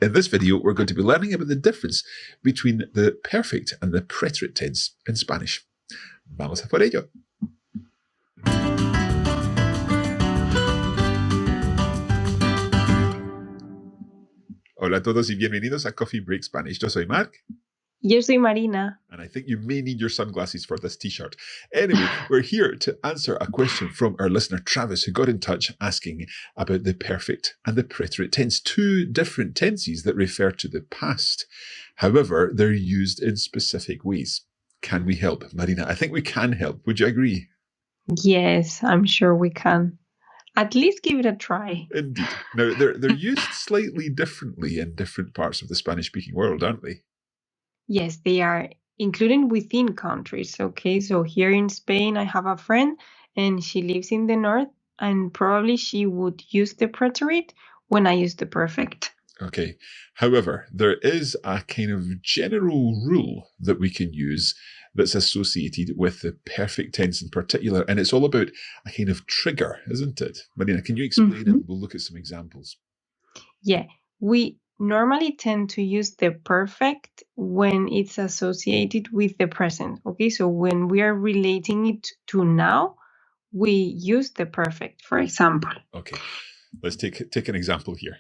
In this video, we're going to be learning about the difference between the perfect and the preterite tense in Spanish. Vamos a por ello. Hola a todos y bienvenidos a Coffee Break Spanish. Yo soy Mark. Yo soy Marina. And I think you may need your sunglasses for this t-shirt. Anyway, we're here to answer a question from our listener, Travis, who got in touch asking about the perfect and the preterite tense, two different tenses that refer to the past. However, they're used in specific ways. Can we help? Marina, I think we can help. Would you agree? Yes, I'm sure we can. At least give it a try. Indeed. Now, they're used slightly differently in different parts of the Spanish-speaking world, aren't they? Yes, they are, including within countries. Okay, so here in Spain, I have a friend and she lives in the north, and probably she would use the preterite when I use the perfect. Okay. However, there is a kind of general rule that we can use that's associated with the perfect tense in particular, and it's all about a kind of trigger, isn't it? Marina, can you explain it? We'll look at some examples. Yeah, we normally tend to use the perfect when it's associated with the present. Okay, so when we are relating it to now, we use the perfect, for example. Okay, let's take an example here.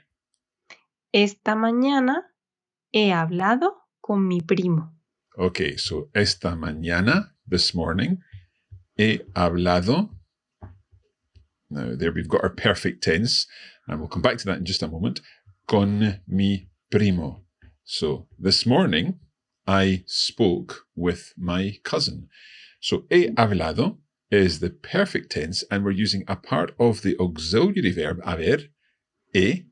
Esta mañana he hablado con mi primo. Okay, so esta mañana, this morning, he hablado. Now there we've got our perfect tense, and we'll come back to that in just a moment. Con mi primo. So this morning, I spoke with my cousin. So he hablado is the perfect tense, and we're using a part of the auxiliary verb haber, he,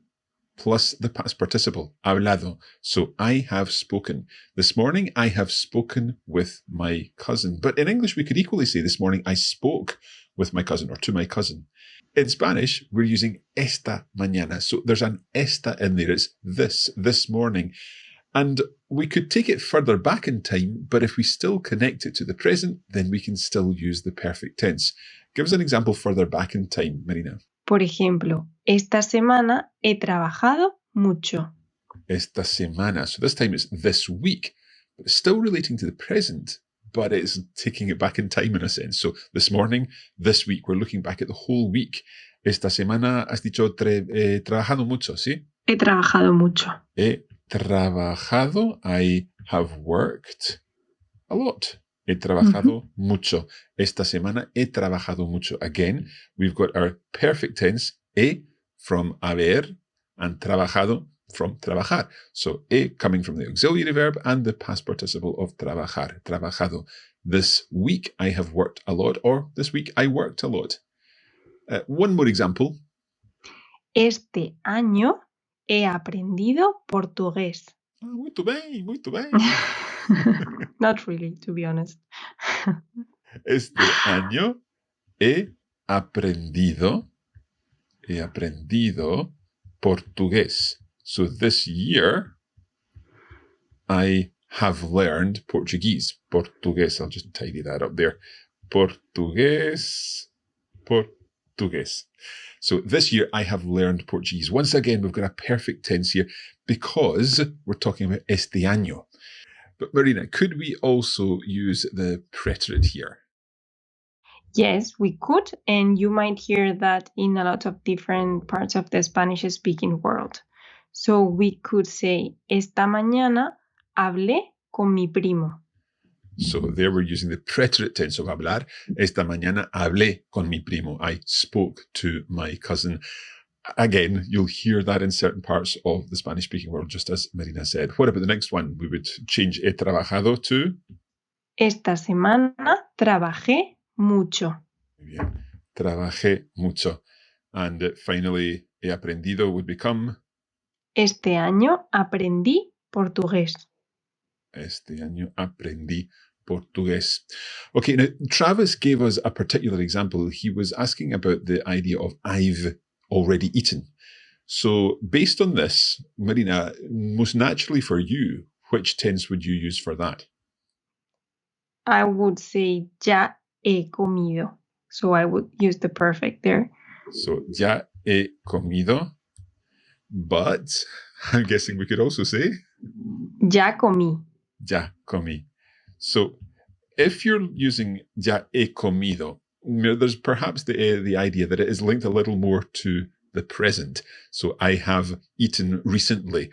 plus the past participle, hablado. So I have spoken. This morning, I have spoken with my cousin. But in English, we could equally say this morning, I spoke with my cousin or to my cousin. In Spanish, we're using esta mañana. So there's an esta in there. It's this morning. And we could take it further back in time, but if we still connect it to the present, then we can still use the perfect tense. Give us an example further back in time, Marina. Por ejemplo, esta semana he trabajado mucho. Esta semana. So this time it's this week, but it's still relating to the present, but it's taking it back in time in a sense. So this morning, this week, we're looking back at the whole week. Esta semana has dicho trabajado mucho, ¿sí? He trabajado mucho. He trabajado, I have worked a lot. He trabajado mucho. Esta semana he trabajado mucho. Again, we've got our perfect tense, he from haber, and trabajado from trabajar. So he coming from the auxiliary verb and the past participle of trabajar, trabajado. This week I have worked a lot, or this week I worked a lot. One more example. Este año he aprendido portugués. Muito bem, muito bem. Not really, to be honest. Este año he aprendido portugués. So this year, I have learned Portuguese. Portugués, I'll just tidy that up there. Portugués. So this year, I have learned Portuguese. Once again, we've got a perfect tense here because we're talking about este año. But Marina, could we also use the preterite here? Yes, we could, and you might hear that in a lot of different parts of the Spanish-speaking world. So we could say, esta mañana hablé con mi primo. So there we're using the preterite tense of hablar. Esta mañana hablé con mi primo. I spoke to my cousin. Again, you'll hear that in certain parts of the Spanish-speaking world, just as Marina said. What about the next one? We would change he trabajado to? Esta semana trabajé mucho. Bien. Trabajé mucho. And finally, he aprendido would become? Este año aprendí portugués. Este año aprendí portugués. Okay, now Travis gave us a particular example. He was asking about the idea of I've already eaten. So based on this, Marina, most naturally for you, which tense would you use for that? I would say ya he comido. So I would use the perfect there. So ya he comido. But I'm guessing we could also say Ya comí. ya comí. So if you're using ya he comido, there's perhaps the idea that it is linked a little more to the present. So I have eaten recently.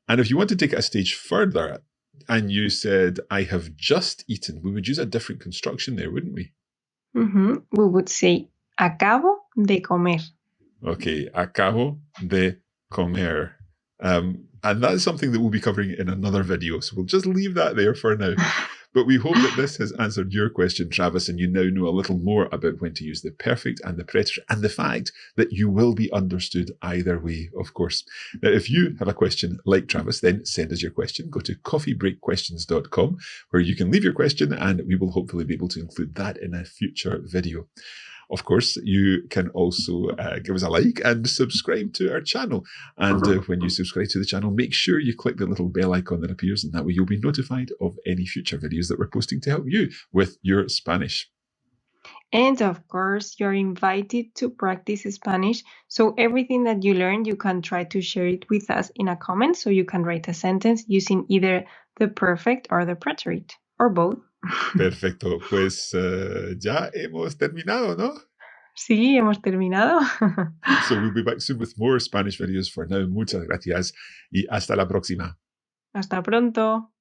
And if you want to take it a stage further and you said, I have just eaten, we would use a different construction there, wouldn't we? We would say, acabo de comer. Okay, acabo de comer. And that's something that we'll be covering in another video. So we'll just leave that there for now. But we hope that this has answered your question, Travis, and you now know a little more about when to use the perfect and the preterite, and the fact that you will be understood either way, of course. Now, if you have a question like Travis, then send us your question. Go to coffeebreakquestions.com, where you can leave your question, and we will hopefully be able to include that in a future video. Of course, you can also give us a like and subscribe to our channel. And when you subscribe to the channel, make sure you click the little bell icon that appears, and that way you'll be notified of any future videos that we're posting to help you with your Spanish. And of course, you're invited to practice Spanish. So everything that you learn, you can try to share it with us in a comment. So you can write a sentence using either the perfect or the preterite, or both. Perfecto. Pues ya hemos terminado, ¿no? Sí, hemos terminado. So we'll be back soon with more Spanish videos. For now, muchas gracias y hasta la próxima. Hasta pronto.